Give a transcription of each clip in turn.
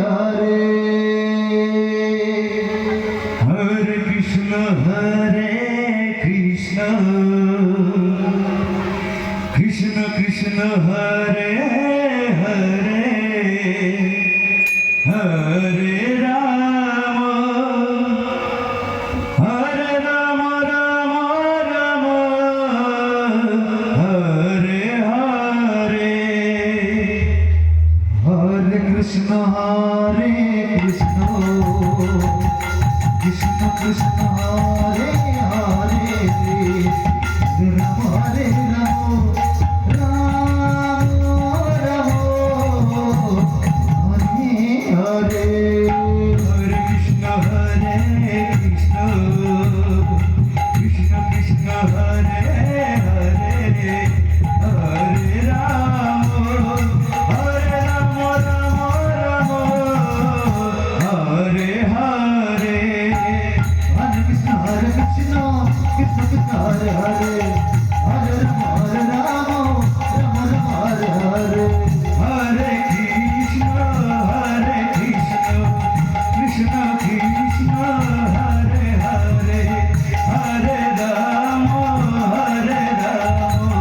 Hare Krishna Krishna Krishna Hare Hare Hare Rama Hare Rama Rama Rama Hare Hare Hare Krishna Krishna Krishna Hare Hare Rama Hare Rama Hare Krishna Krishna Krishna Hare Hare Hare Rama Rama Rama Hare Hare Hare Krishna Krishna Krishna Hare Hare Hare Rama Hare Rama Rama Hare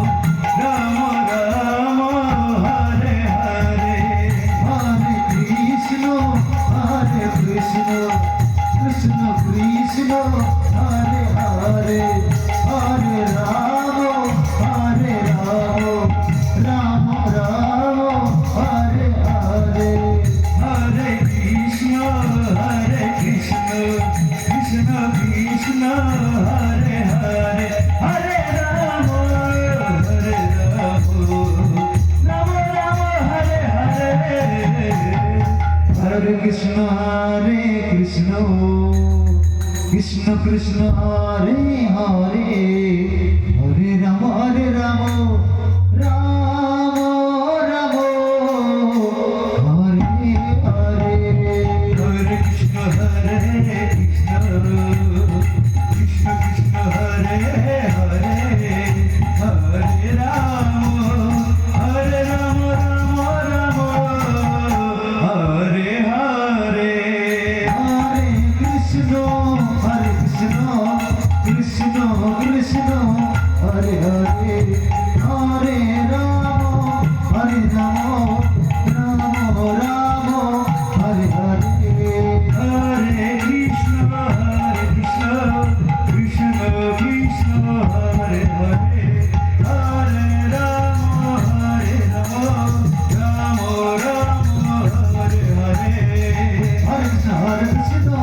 Hare Hare Krishna Krishna Krishna Hare Hare Hare Rama Rama Rama Hare Hare Hare Krishna Krishna Krishna Hare Hare Hare Rama Rama Hare Hare Hare Krishna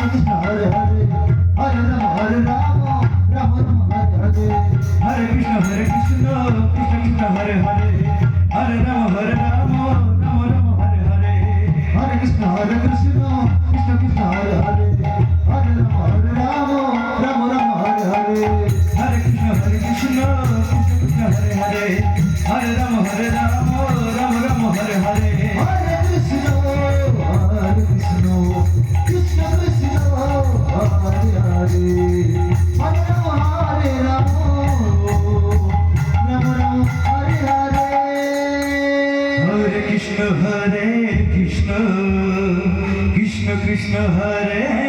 Krishna Hare Hare Hare Rama Hare Krishna Krishna Krishna Hare Hare Hare Rama Hare Hare Hare Krishna Krishna Krishna Hare Hare Hare Rama Hare Hare Hare Krishna Krishna Krishna Hare Hare Hare Rama Hare Hare Hare Krishna Krishna Krishna Hare Hare Hare Rama Hare Hare Krishna Krishna Krishna Hare